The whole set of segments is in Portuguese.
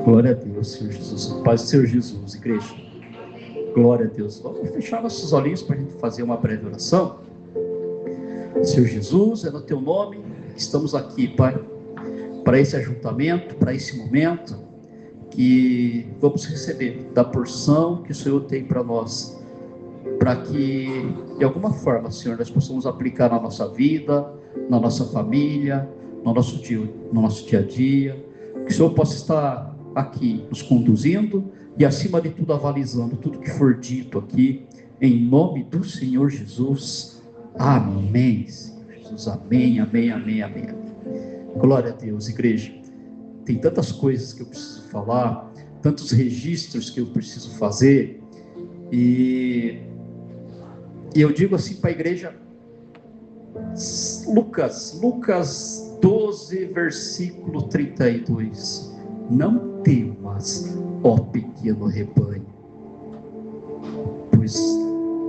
Glória a Deus, Senhor Jesus. Paz do Senhor Jesus, igreja. Glória a Deus. Vamos fechar nossos olhinhos para a gente fazer uma breve oração. Senhor Jesus, é no teu nome que estamos aqui, Pai, para esse ajuntamento, para esse momento, que vamos receber da porção que o Senhor tem para nós, para que, de alguma forma, Senhor, nós possamos aplicar na nossa vida, na nossa família, no nosso dia a dia, que o Senhor possa estar aqui nos conduzindo e, acima de tudo, avalizando tudo que for dito aqui, em nome do Senhor Jesus. Amém, Senhor Jesus. Amém, amém, amém, amém. Glória a Deus, igreja. Tem tantas coisas que eu preciso falar, tantos registros que eu preciso fazer, e eu digo assim para a igreja, Lucas 12, versículo 32, não temas, ó pequeno rebanho, pois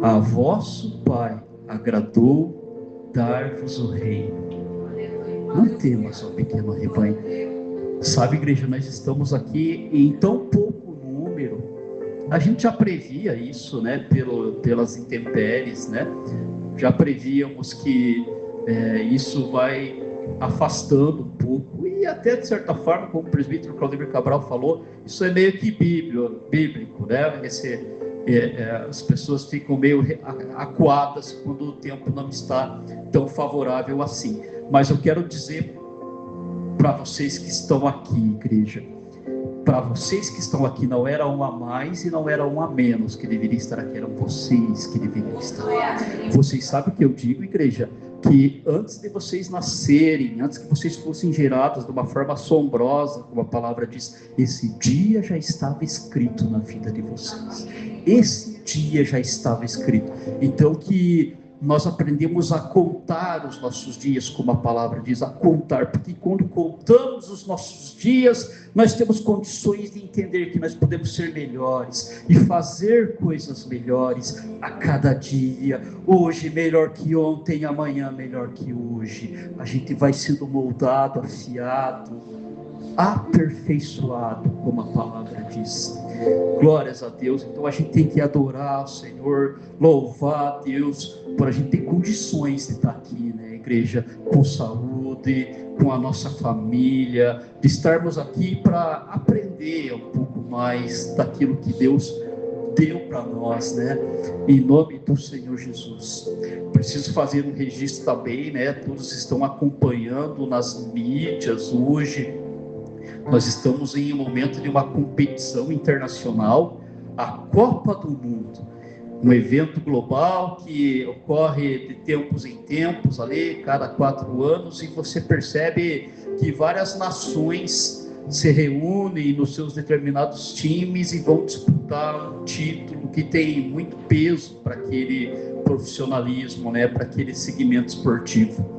a vosso Pai agradou dar-vos o reino. Não temas, ó pequeno rebanho. Sabe, igreja, nós estamos aqui em tão pouco número. A gente já previa isso, né, pelas intempéries, né? Já prevíamos que isso vai afastando um pouco, e até de certa forma, como o presbítero Claudemir Cabral falou, isso é meio que bíblico, né? As pessoas ficam meio acuadas quando o tempo não está tão favorável assim. Mas eu quero dizer para vocês que estão aqui, igreja, para vocês que estão aqui, não era um a mais e não era um a menos que deveria estar aqui, eram vocês que deveriam estar. Vocês sabem o que eu digo, igreja? Que antes de vocês nascerem, antes que vocês fossem gerados de uma forma assombrosa, como a palavra diz, esse dia já estava escrito na vida de vocês. Esse dia já estava escrito. Então que nós aprendemos a contar os nossos dias, como a palavra diz, a contar, porque quando contamos os nossos dias, nós temos condições de entender que nós podemos ser melhores e fazer coisas melhores a cada dia. Hoje melhor que ontem, amanhã melhor que hoje. A gente vai sendo moldado, afiado, aperfeiçoado, como a palavra diz. Glórias a Deus. Então a gente tem que adorar o Senhor, louvar a Deus, por a gente ter condições de estar aqui, né, igreja, com saúde, com a nossa família, de estarmos aqui para aprender um pouco mais daquilo que Deus deu para nós, né, em nome do Senhor Jesus. Preciso fazer um registro também, né, todos estão acompanhando nas mídias hoje. Nós estamos em um momento de uma competição internacional, a Copa do Mundo, um evento global que ocorre de tempos em tempos, ali, cada 4 anos, e você percebe que várias nações se reúnem nos seus determinados times e vão disputar um título que tem muito peso para aquele profissionalismo, né, para aquele segmento esportivo.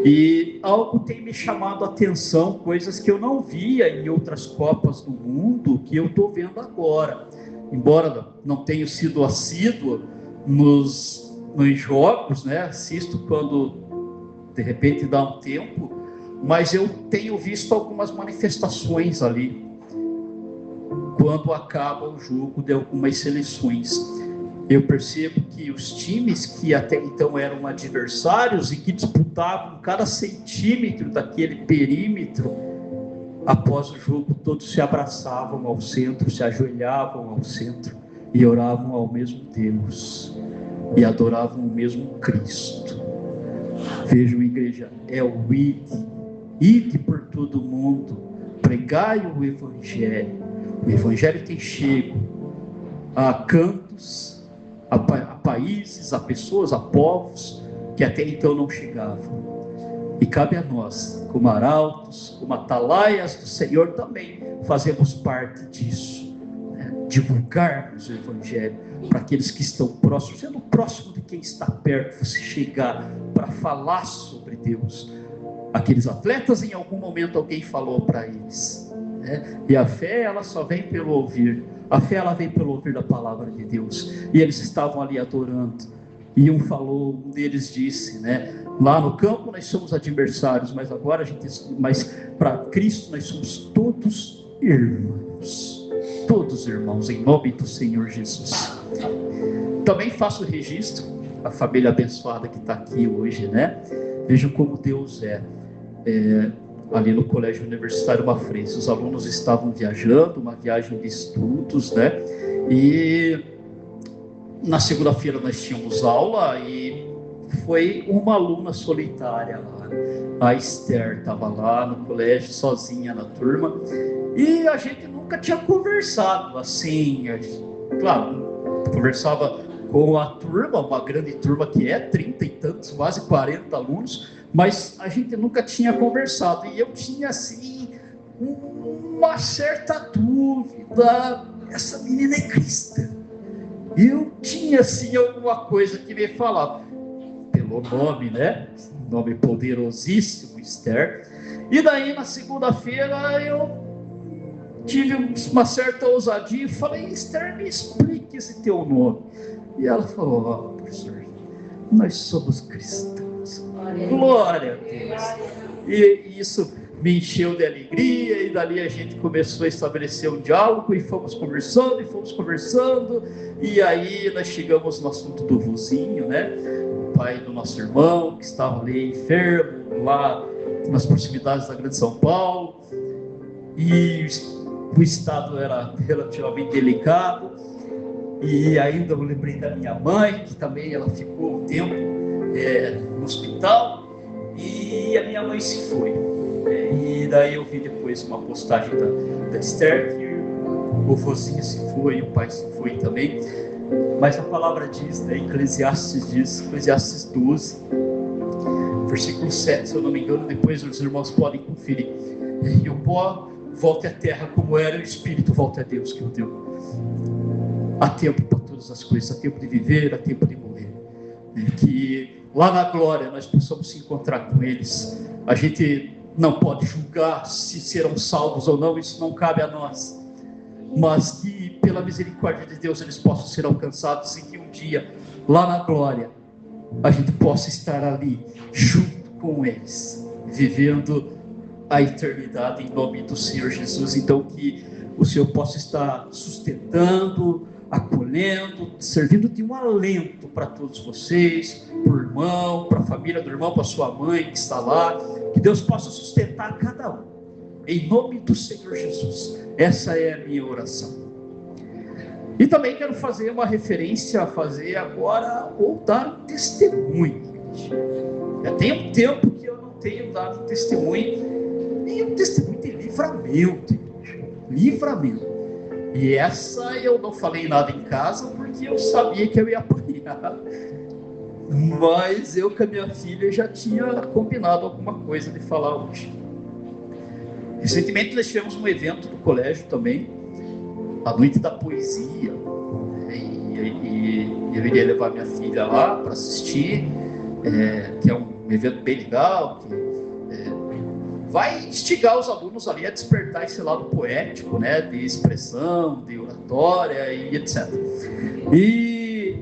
E algo tem me chamado a atenção, coisas que eu não via em outras Copas do Mundo, que eu estou vendo agora. Embora não tenha sido assíduo nos jogos, né? Assisto quando de repente dá um tempo, mas eu tenho visto algumas manifestações ali, quando acaba o jogo de algumas seleções. Eu percebo que os times que até então eram adversários e que disputavam cada centímetro daquele perímetro, após o jogo todos se abraçavam ao centro, se ajoelhavam ao centro e oravam ao mesmo Deus e adoravam o mesmo Cristo. Vejam, igreja, é o ide por todo mundo, pregai o Evangelho. O Evangelho tem chego a cantos, a países, a pessoas, a povos que até então não chegavam. E cabe a nós, como arautos, como atalaias do Senhor, também fazemos parte disso, né? Divulgarmos o Evangelho para aqueles que estão próximos, sendo próximo de quem está perto, você chegar para falar sobre Deus. Aqueles atletas, em algum momento alguém falou para eles, né? E a fé, ela só vem pelo ouvir. A fé, ela vem pelo ouvir da palavra de Deus. E eles estavam ali adorando. E um deles disse, né? Lá no campo nós somos adversários, mas agora mas para Cristo nós somos todos irmãos, todos irmãos, em nome do Senhor Jesus. Também faço registro, a família abençoada que está aqui hoje, né? Vejam como Deus ali no Colégio Universitário Mafrense, os alunos estavam viajando, uma viagem de estudos, né? E na segunda-feira nós tínhamos aula e foi uma aluna solitária lá, a Esther, estava lá no colégio, sozinha na turma, e a gente nunca tinha conversado assim, claro, conversava com a turma, uma grande turma que 30 e tantos, quase 40 alunos, mas a gente nunca tinha conversado, e eu tinha assim, uma certa dúvida, essa menina é cristã, eu tinha assim alguma coisa que me falava, pelo nome, né, nome poderosíssimo, Esther, e daí na segunda-feira eu tive uma certa ousadia e falei, Esther, me explique esse teu nome. E ela falou, professor, nós somos cristãos. Glória a Deus. E isso me encheu de alegria, e dali a gente começou a estabelecer um diálogo, e fomos conversando, e aí nós chegamos no assunto do vozinho, né? O pai do nosso irmão, que estava ali enfermo, lá nas proximidades da Grande São Paulo, e o estado era relativamente delicado. E ainda eu lembrei da minha mãe, que também ela ficou um tempo no hospital, e a minha mãe se foi. E daí eu vi depois uma postagem da Esther, que o vozinho se foi, o pai se foi também. Mas a palavra diz, né, Eclesiastes 12, versículo 7, se eu não me engano, depois os irmãos podem conferir. E o pó volte à terra como era, e o espírito volte a Deus que o deu. Há tempo para todas as coisas, há tempo de viver, há tempo de morrer. Que lá na glória nós possamos se encontrar com eles. A gente não pode julgar se serão salvos ou não, isso não cabe a nós. Mas que pela misericórdia de Deus eles possam ser alcançados, e que um dia, lá na glória, a gente possa estar ali junto com eles, vivendo a eternidade em nome do Senhor Jesus. Então que o Senhor possa estar sustentando, acolhendo, servindo de um alento para todos vocês, para o irmão, para a família do irmão, para a sua mãe que está lá, que Deus possa sustentar cada um, em nome do Senhor Jesus. Essa é a minha oração. E também quero fazer uma referência, agora, ou dar um testemunho. Já tem um tempo que eu não tenho dado testemunho, e um testemunho de livramento. E essa eu não falei nada em casa, porque eu sabia que eu ia apanhar. Mas eu com a minha filha já tinha combinado alguma coisa de falar hoje. Recentemente nós tivemos um evento do colégio também, a noite da poesia. E eu iria levar minha filha lá para assistir, que é um evento bem legal, que vai instigar os alunos ali a despertar esse lado poético, né, de expressão, de oratória e etc. E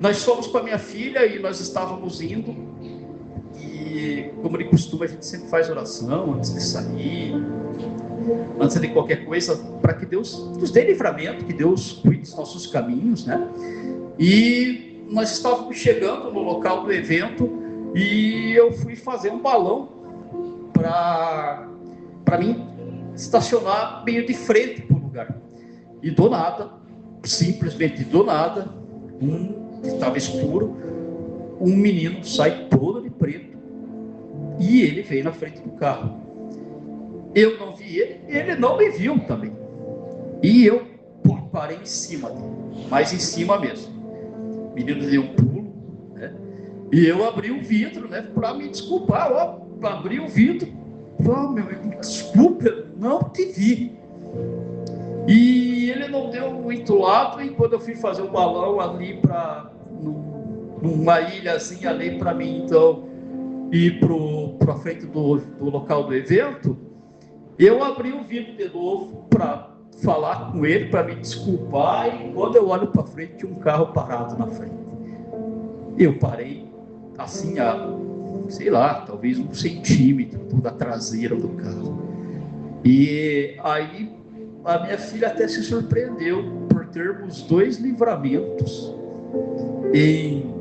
nós fomos com a minha filha e nós estávamos indo, e como de costume a gente sempre faz oração antes de sair, antes de qualquer coisa, para que Deus nos dê livramento, que Deus cuide dos nossos caminhos, né? E nós estávamos chegando no local do evento, e eu fui fazer um balão para mim estacionar meio de frente para o lugar. E do nada, simplesmente do nada, estava escuro, um menino sai todo de preto, e ele veio na frente do carro. Eu não vi ele não me viu também. E eu parei em cima dele, mas em cima mesmo. O menino deu um pulo, né? E eu abri o vidro, né, para me desculpar. Abri o vidro, meu amigo, desculpa, eu não te vi. E ele não deu muito lado, e quando eu fui fazer um balão ali numa ilhazinha ali para mim, então, ir para frente do local do evento, eu abri o vidro de novo para falar com ele, para me desculpar, e quando eu olho para frente, tinha um carro parado na frente. Eu parei assim, sei lá, talvez 1 centímetro da traseira do carro. E aí a minha filha até se surpreendeu por termos 2 livramentos em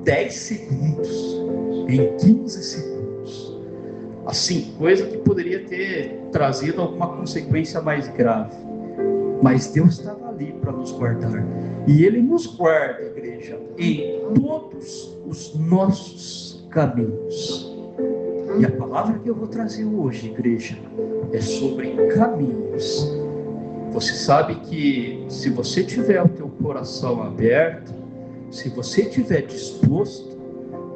10 segundos, em 15 segundos. Assim, coisa que poderia ter trazido alguma consequência mais grave. Mas Deus estava ali para nos guardar. E Ele nos guarda, igreja, em todos os nossos caminhos. E a palavra que eu vou trazer hoje, igreja, é sobre caminhos. Você sabe que se você tiver o teu coração aberto, se você estiver disposto,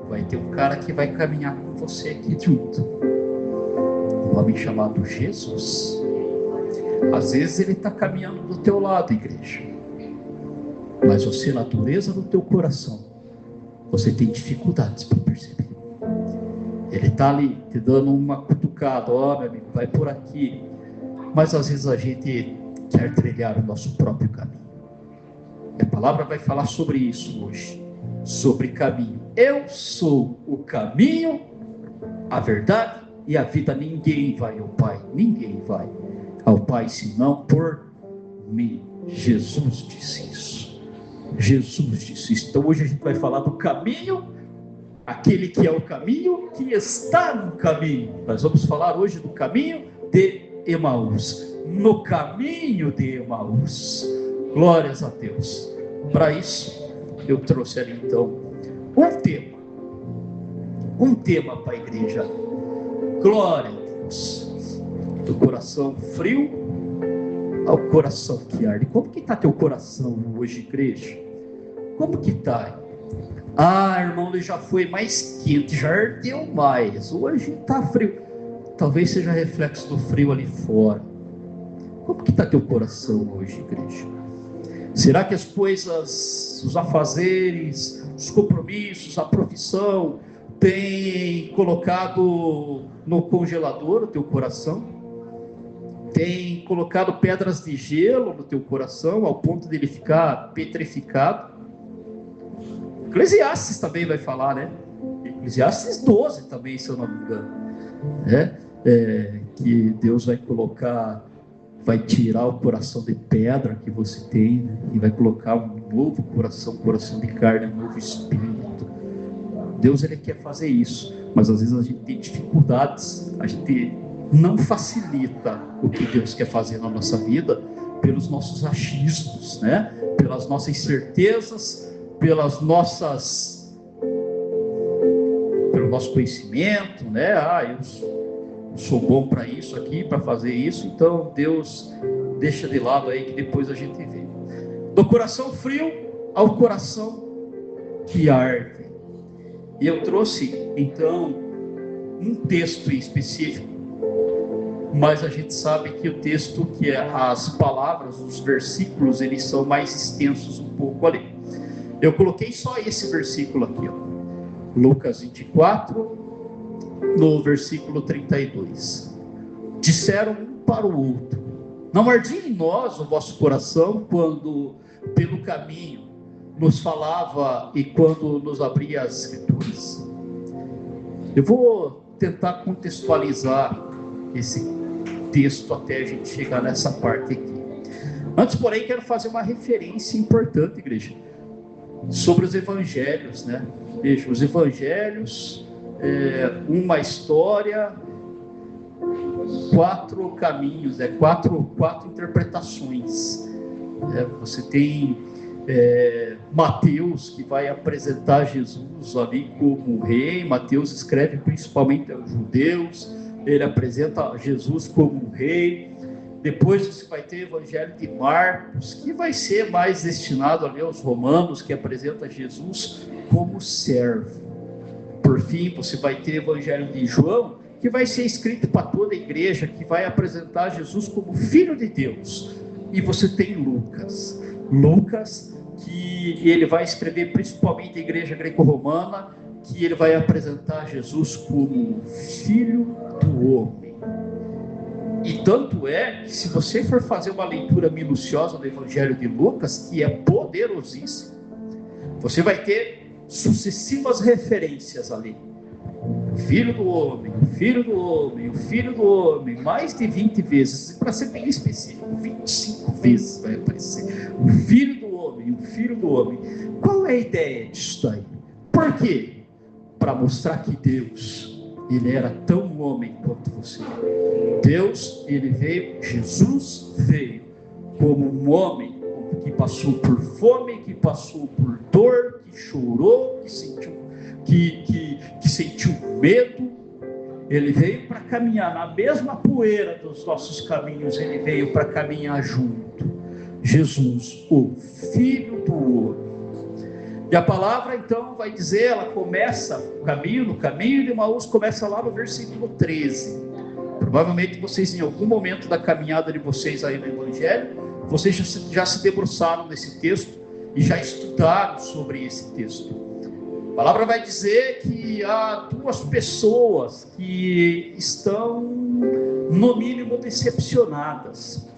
vai ter um cara que vai caminhar com você aqui junto. Um homem chamado Jesus. Às vezes ele está caminhando do teu lado, igreja. Mas você, na dureza do teu coração, você tem dificuldades para perceber. Ele está ali te dando uma cutucada, ó, meu amigo, vai por aqui. Mas às vezes a gente quer trilhar o nosso próprio caminho. E a palavra vai falar sobre isso hoje, sobre caminho. Eu sou o caminho, a verdade e a vida. Ninguém vai ao Pai, ninguém vai ao Pai senão por mim. Jesus disse isso. Jesus disse isso. Então hoje a gente vai falar do caminho, aquele que é o caminho, que está no caminho. Nós vamos falar hoje do caminho de Emaús. No caminho de Emaús. Glórias a Deus. Para isso, eu trouxe ali então um tema para a igreja. Glória a Deus. Do coração frio ao coração que arde. Como que está teu coração hoje, igreja? Como que está? Ah, irmão, ele já foi mais quente, já ardeu mais. Hoje está frio. Talvez seja reflexo do frio ali fora. Como que está teu coração hoje, igreja? Será que as coisas, os afazeres, os compromissos, a profissão, tem colocado no congelador o teu coração? Tem colocado pedras de gelo no teu coração, ao ponto de ele ficar petrificado? Eclesiastes também vai falar, né? Eclesiastes 12 também, se eu não me engano. Que Deus vai colocar, vai tirar o coração de pedra que você tem, né? E vai colocar um novo coração, coração de carne, um novo espírito. Deus, ele quer fazer isso, mas às vezes a gente tem dificuldades, a gente não facilita o que Deus quer fazer na nossa vida pelos nossos achismos, né? Pelas nossas incertezas, pelo nosso conhecimento, né? Eu sou bom para isso aqui, para fazer isso, então Deus deixa de lado aí que depois a gente vê. Do coração frio ao coração que arde. E eu trouxe então um texto em específico, mas a gente sabe que o texto, que é as palavras, os versículos, eles são mais extensos um pouco ali. Eu coloquei só esse versículo aqui, ó. Lucas 24, no versículo 32. Disseram um para o outro: não ardia em nós o vosso coração quando pelo caminho nos falava e quando nos abria as escrituras? Eu vou tentar contextualizar esse texto até a gente chegar nessa parte aqui. Antes, porém, quero fazer uma referência importante, igreja, sobre os evangelhos, né? Veja, os evangelhos, uma história, 4 caminhos, quatro interpretações. Você tem Mateus, que vai apresentar Jesus ali como rei. Mateus escreve principalmente aos judeus, ele apresenta Jesus como um rei. Depois você vai ter o evangelho de Marcos, que vai ser mais destinado ali aos romanos, que apresenta Jesus como servo. Por fim, você vai ter o evangelho de João, que vai ser escrito para toda a igreja, que vai apresentar Jesus como Filho de Deus. E você tem Lucas, que ele vai escrever principalmente a igreja greco-romana, que ele vai apresentar Jesus como Filho do Homem. E tanto é que, se você for fazer uma leitura minuciosa do evangelho de Lucas, que é poderosíssimo, você vai ter sucessivas referências ali. Filho do homem, o Filho do homem, o Filho do homem, mais de 20 vezes, para ser bem específico, 25 vezes vai aparecer, o Filho do homem, o Filho do homem. Qual é a ideia disso daí? Por quê? Para mostrar que Deus, ele era tão homem quanto você. Deus, ele veio, Jesus veio como um homem que passou por fome, que passou por dor, que chorou, que sentiu medo. Ele veio para caminhar na mesma poeira dos nossos caminhos, ele veio para caminhar junto. Jesus, o Filho do homem. E a palavra então vai dizer, ela começa no caminho de Emaús, começa lá no versículo 13. Provavelmente vocês, em algum momento da caminhada de vocês aí no Evangelho, vocês já se debruçaram nesse texto e já estudaram sobre esse texto. A palavra vai dizer que há duas pessoas que estão, no mínimo, decepcionadas.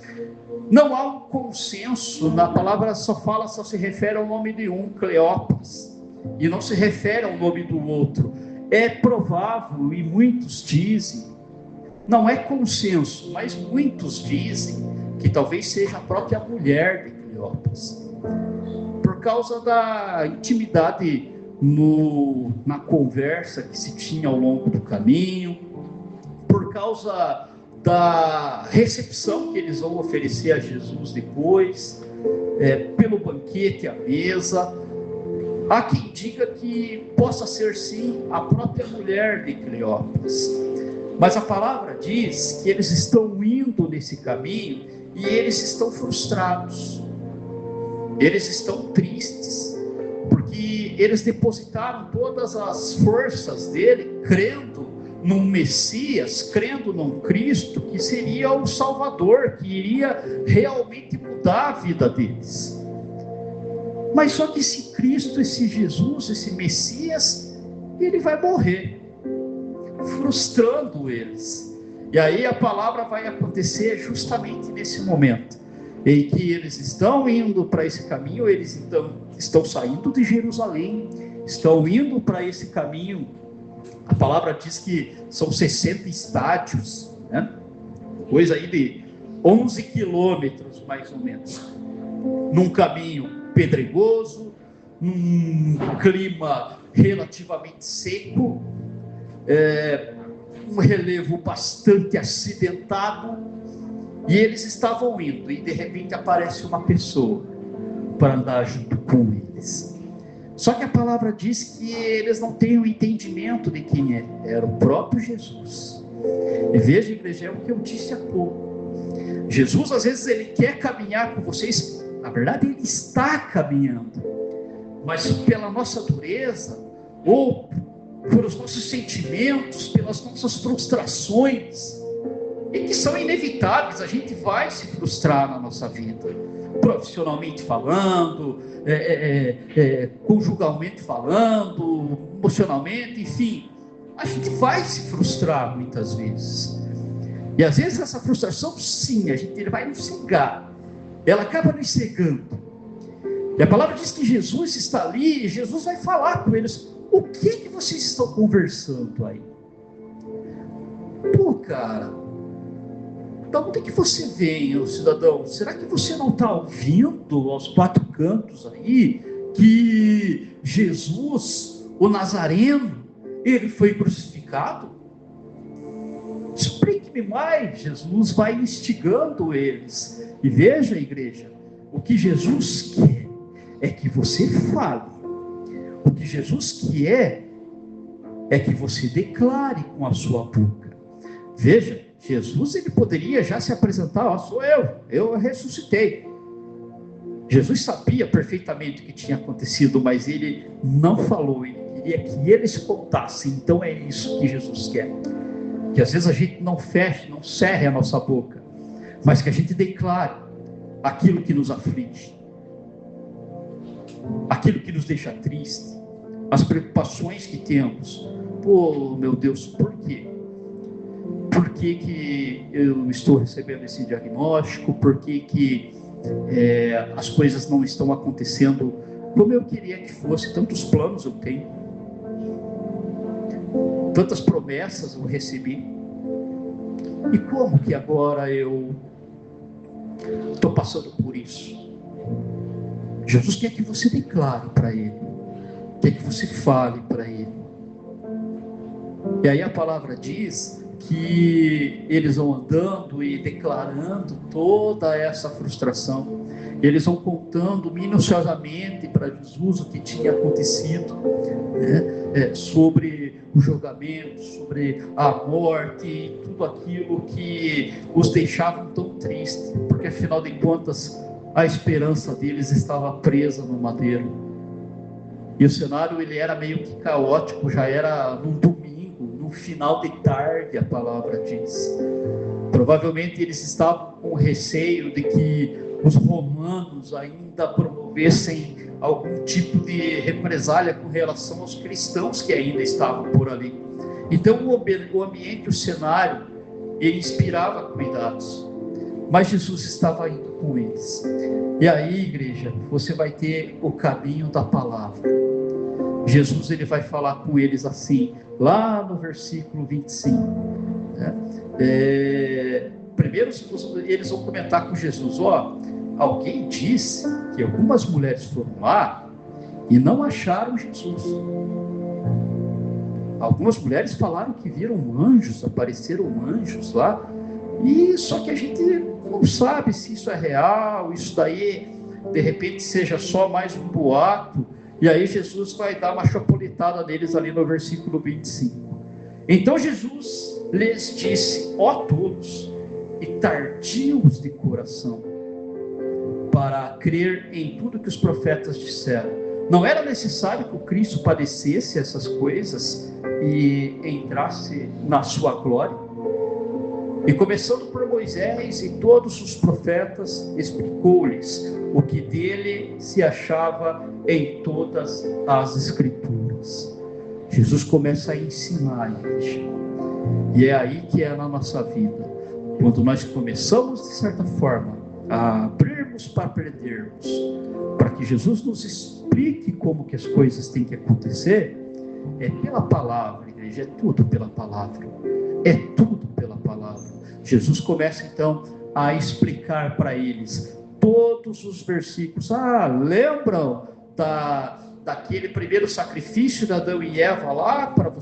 Não há um consenso, na palavra só se refere ao nome de um, Cleopas, e não se refere ao nome do outro. É provável, e muitos dizem, não é consenso, mas muitos dizem que talvez seja a própria mulher de Cleopas, por causa da intimidade na conversa que se tinha ao longo do caminho, por causa da recepção que eles vão oferecer a Jesus depois, pelo banquete à mesa. Há quem diga que possa ser sim a própria mulher de Cleopas, mas a palavra diz que eles estão indo nesse caminho e eles estão frustrados, eles estão tristes, porque eles depositaram todas as forças dele, crendo num Messias, crendo num Cristo que seria o Salvador, que iria realmente mudar a vida deles. Mas só que esse Cristo, esse Jesus, esse Messias, ele vai morrer, frustrando eles. E aí a palavra vai acontecer justamente nesse momento, em que eles estão indo para esse caminho, eles então estão saindo de Jerusalém, estão indo para esse caminho. A palavra diz que são 60 estádios, né? Coisa aí de 11 quilômetros mais ou menos, num caminho pedregoso, num clima relativamente seco, um relevo bastante acidentado, e eles estavam indo, e de repente aparece uma pessoa para andar junto com eles. Só que a palavra diz que eles não têm o entendimento de quem era o próprio Jesus. E veja, igreja, é o que eu disse há pouco. Jesus, às vezes, ele quer caminhar com vocês, na verdade, ele está caminhando, mas pela nossa dureza, ou pelos nossos sentimentos, pelas nossas frustrações, e que são inevitáveis, a gente vai se frustrar na nossa vida, profissionalmente falando, conjugalmente falando, emocionalmente, enfim, a gente vai se frustrar muitas vezes. E às vezes essa frustração, sim, ele vai nos cegar, ela acaba nos cegando. E a palavra diz que Jesus está ali, e Jesus vai falar com eles: o que vocês estão conversando aí? Pô, cara, da onde é que você vem, cidadão? Será que você não está ouvindo aos quatro cantos aí que Jesus, o Nazareno, ele foi crucificado? Explique-me mais. Jesus vai instigando eles. E veja, igreja, o que Jesus quer é que você fale. O que Jesus quer é que você declare com a sua boca. Veja, Jesus, ele poderia já se apresentar: ó, sou eu ressuscitei. Jesus sabia perfeitamente o que tinha acontecido, mas ele não falou, ele queria que eles contassem. Então é isso que Jesus quer, que às vezes a gente não feche, não cerre a nossa boca, mas que a gente declare aquilo que nos aflige, aquilo que nos deixa triste, as preocupações que temos. Pô, meu Deus, por quê? Por que eu estou recebendo esse diagnóstico? Por que as coisas não estão acontecendo como eu queria que fosse? Tantos planos eu tenho. tantas promessas eu recebi, e como que agora eu estou passando por isso? Jesus quer que você declare para Ele, quer que você fale para Ele. E aí a palavra diz que eles vão andando e declarando toda essa frustração. Eles vão contando minuciosamente para Jesus o que tinha acontecido, né? Sobre o julgamento, sobre a morte e tudo aquilo que os deixavam tão tristes, porque afinal de contas a esperança deles estava presa no madeiro. E o cenário ele era meio que caótico, já era num domingo, no final de tarde, a palavra diz. Provavelmente eles estavam com receio de que os romanos ainda promovessem algum tipo de represália com relação aos cristãos que ainda estavam por ali. Então o ambiente, o cenário, ele inspirava cuidados. Mas Jesus estava indo com eles. E aí, igreja, você vai ter o caminho da palavra. Jesus ele vai falar com eles assim, lá no versículo 25. Né? Primeiro eles vão comentar com Jesus, alguém disse que algumas mulheres foram lá e não acharam Jesus. Algumas mulheres falaram que viram anjos, apareceram anjos lá, e só que a gente não sabe se isso é real, isso daí de repente seja só mais um boato. E aí Jesus vai dar uma chapuletada neles ali no versículo 25. Então Jesus lhes disse, tolos e tardios de coração, para crer em tudo que os profetas disseram. Não era necessário que o Cristo padecesse essas coisas e entrasse na sua glória? E começando por Moisés e todos os profetas, explicou-lhes o que dele se achava em todas as escrituras. Jesus começa a ensinar a igreja. E é aí que é na nossa vida. Quando nós começamos, de certa forma, a abrirmos para aprendermos, para que Jesus nos explique como que as coisas têm que acontecer, é pela palavra, igreja, é tudo pela palavra. É tudo pela palavra. Jesus começa então a explicar para eles todos os versículos. Lembram daquele primeiro sacrifício de Adão e Eva lá, para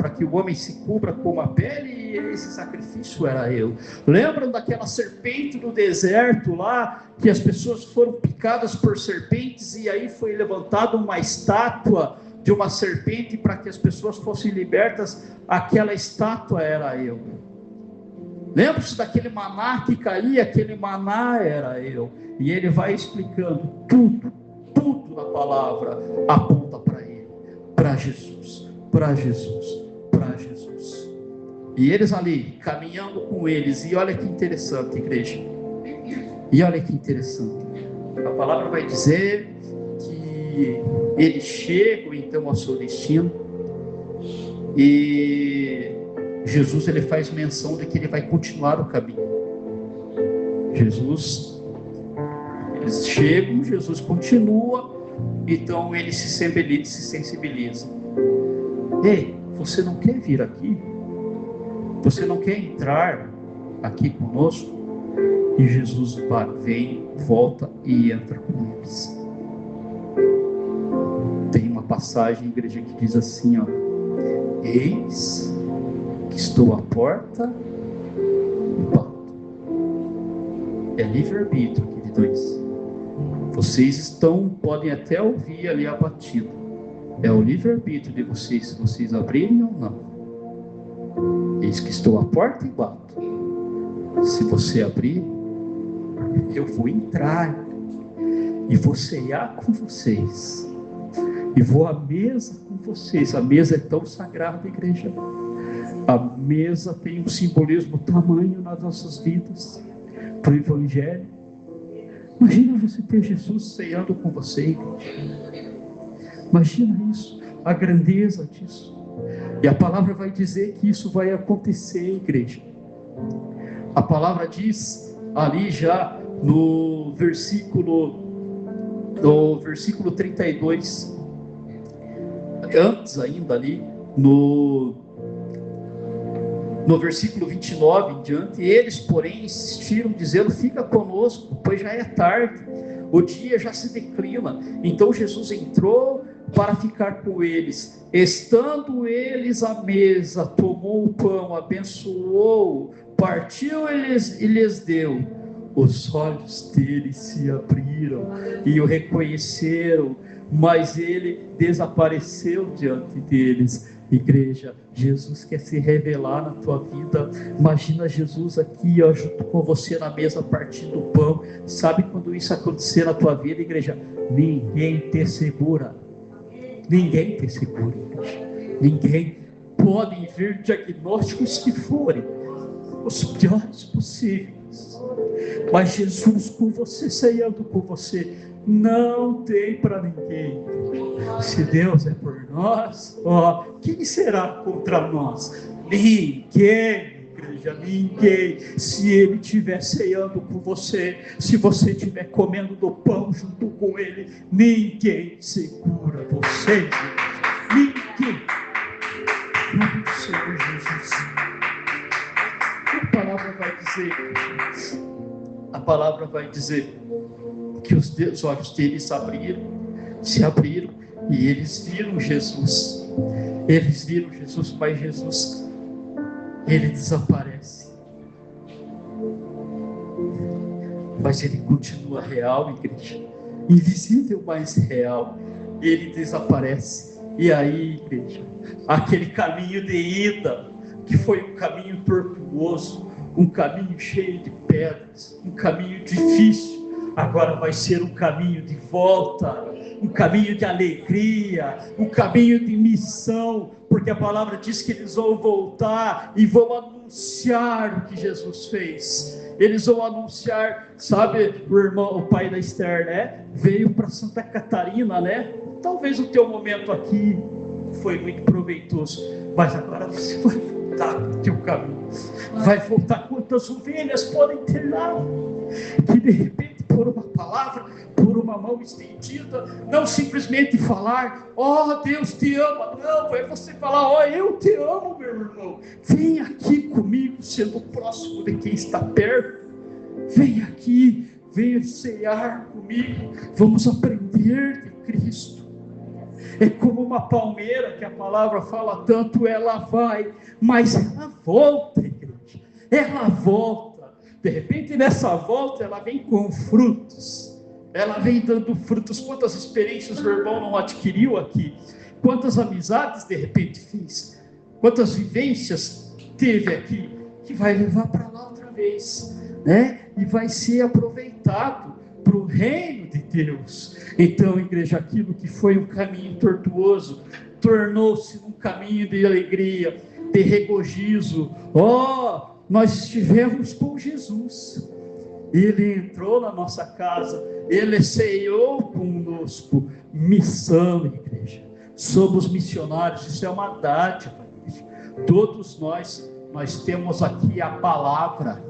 que o homem se cubra com uma pele, e esse sacrifício era eu. Lembram daquela serpente no deserto lá, que as pessoas foram picadas por serpentes, e aí foi levantada uma estátua de uma serpente para que as pessoas fossem libertas? Aquela estátua era eu. Lembra-se daquele maná que caía? Aquele maná era eu. E ele vai explicando tudo na palavra aponta para ele, para Jesus, para Jesus, para Jesus. E eles ali, caminhando com eles, e olha que interessante, igreja, e olha que interessante, a palavra vai dizer que eles chegam então ao seu destino, e Jesus ele faz menção de que ele vai continuar o caminho. Eles chegam, Jesus continua, então ele se sensibiliza. Ei, você não quer vir aqui? Você não quer entrar aqui conosco? E Jesus vem, volta e entra com eles. Tem uma passagem, igreja, que diz assim, eis que estou à porta e bato. É livre-arbítrio, queridos. Vocês podem até ouvir ali a batida. É o livre-arbítrio de vocês, se vocês abrirem ou não. Eis que estou à porta e bato. Se você abrir, eu vou entrar e vou cear com vocês, e vou à mesa com vocês. A mesa é tão sagrada, igreja. A mesa tem um simbolismo tamanho nas nossas vidas, para o Evangelho. Imagina você ter Jesus ceando com você, igreja. Imagina isso, a grandeza disso. E a palavra vai dizer que isso vai acontecer, igreja. A palavra diz ali já no versículo 32, antes ainda ali, no versículo 29 em diante, eles, porém, insistiram, dizendo: fica conosco, pois já é tarde, o dia já se declina. Então Jesus entrou para ficar com eles. Estando eles à mesa, tomou o pão, abençoou, partiu e lhes deu. Os olhos deles se abriram e o reconheceram, mas ele desapareceu diante deles. Igreja, Jesus quer se revelar na tua vida. Imagina Jesus aqui, ó, junto com você na mesa, partindo o pão. Sabe quando isso acontecer na tua vida, igreja? Ninguém te segura. Ninguém te segura, igreja. Ninguém. Podem vir diagnósticos que forem, os piores possíveis, mas Jesus com você, ceando com você, não tem para ninguém. Se Deus é por nós, ó, quem será contra nós? Ninguém, igreja, ninguém. Se Ele estiver ceando com você, se você estiver comendo do pão junto com Ele, ninguém segura você, ninguém. Não, Senhor Jesus. A palavra vai dizer que os olhos deles se abriram, e eles viram Jesus. Eles viram Jesus, mas Jesus, ele desaparece. Mas ele continua real, igreja. Invisível, mas real. Ele desaparece. E aí, igreja, aquele caminho de ida, que foi um caminho tortuoso, um caminho cheio de pedras, um caminho difícil, agora vai ser um caminho de volta, um caminho de alegria, um caminho de missão, porque a palavra diz que eles vão voltar e vão anunciar o que Jesus fez. Eles vão anunciar, sabe, o irmão, o pai da Esther, né? Veio para Santa Catarina, né? Talvez o teu momento aqui foi muito proveitoso, mas agora você vai voltar para o teu caminho. Vai voltar. Quantas ovelhas podem ter lá? Que de repente, por uma palavra, por uma mão estendida, não simplesmente falar: ó, Deus te ama. Não, é você falar: ó, eu te amo, meu irmão. Vem aqui comigo, sendo próximo de quem está perto. Vem aqui, venha cear comigo. Vamos aprender de Cristo. É como uma palmeira que a palavra fala tanto, ela vai, mas ela volta, igreja. Ela volta. De repente, nessa volta, ela vem com frutos. Ela vem dando frutos. Quantas experiências o irmão não adquiriu aqui? Quantas amizades, de repente, fez? Quantas vivências teve aqui? Que vai levar para lá outra vez, né? E vai ser aproveitado para o reino de Deus. Então, igreja, aquilo que foi um caminho tortuoso, tornou-se um caminho de alegria, de regozijo. Ó, nós estivemos com Jesus. Ele entrou na nossa casa, Ele ceou conosco. Missão, igreja. Somos missionários, isso é uma dádiva, igreja. Todos nós temos aqui a palavra.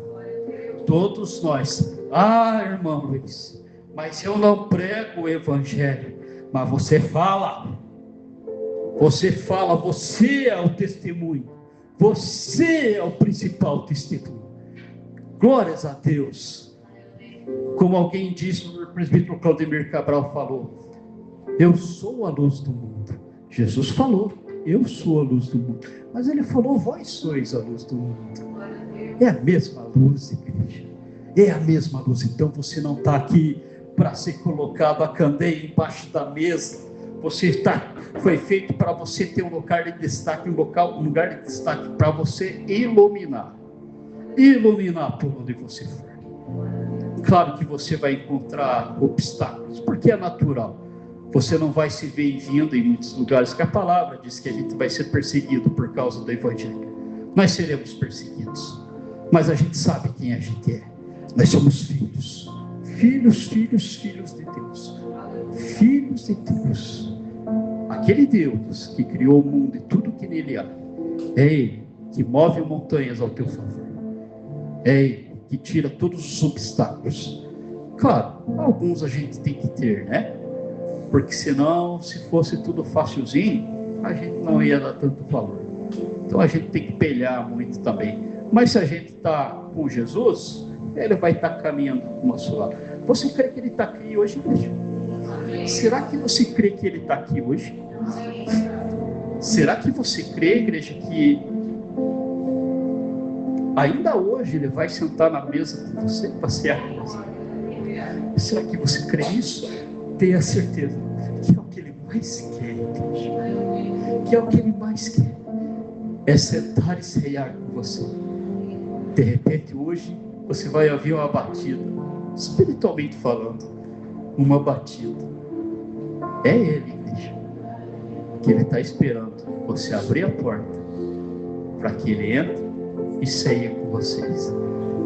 Todos nós. Ah, irmão Luiz, mas eu não prego o evangelho. Mas você fala, você é o testemunho, você é o principal testemunho. Glórias a Deus. Como alguém disse, o presbítero Claudemir Cabral falou: eu sou a luz do mundo. Jesus falou: eu sou a luz do mundo. Mas ele falou: vós sois a luz do mundo. É a mesma luz, igreja. É a mesma luz. Então você não está aqui para ser colocado a candeia embaixo da mesa. Foi feito para você ter um lugar de destaque, um lugar de destaque para você iluminar por onde você for. Claro que você vai encontrar obstáculos, porque é natural. Você não vai se ver vindo em muitos lugares, que a palavra diz que a gente vai ser perseguido por causa do evangelho. Nós seremos perseguidos, mas a gente sabe quem a gente é. Nós somos filhos de Deus. Filhos de Deus. Aquele Deus que criou o mundo e tudo que nele há. É Ele que move montanhas ao teu favor. É Ele que tira todos os obstáculos. Claro, alguns a gente tem que ter, né? Porque senão, se fosse tudo facilzinho, a gente não ia dar tanto valor. Então a gente tem que pelear muito também. Mas se a gente está com Jesus, Ele vai estar caminhando com o nosso lado. Você crê que Ele está aqui hoje, igreja? Será que você crê que Ele está aqui hoje? Será que você crê, igreja, que ainda hoje Ele vai sentar na mesa com você para ser a mesa? Será que você crê nisso? Tenha certeza que é o que Ele mais quer, igreja. Que é o que Ele mais quer. É sentar e ceiar com você. De repente hoje você vai ouvir uma batida, espiritualmente falando, uma batida. É Ele, igreja, que Ele está esperando você abrir a porta para que Ele entre e ceie com vocês.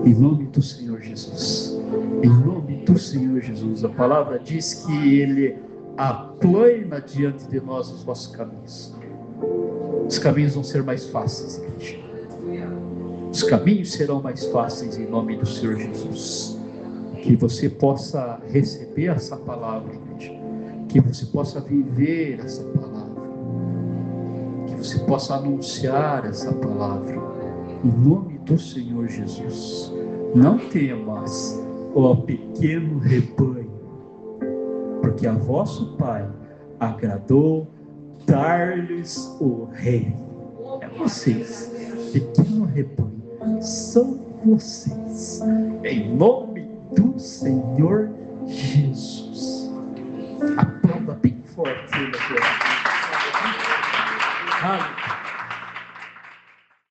Em nome do Senhor Jesus. Em nome do Senhor Jesus. A palavra diz que Ele aplana diante de nós os nossos caminhos. Os caminhos vão ser mais fáceis, igreja. Os caminhos serão mais fáceis em nome do Senhor Jesus. Que você possa receber essa palavra, igreja. Que você possa viver essa palavra. Que você possa anunciar essa palavra. Em nome do Senhor Jesus. Não temas, ó pequeno rebanho, porque a vosso Pai agradou dar-lhes o reino. É vocês, pequeno rebanho, são vocês, em nome do Senhor Jesus. Aplauda bem forte, Senhor. Aleluia.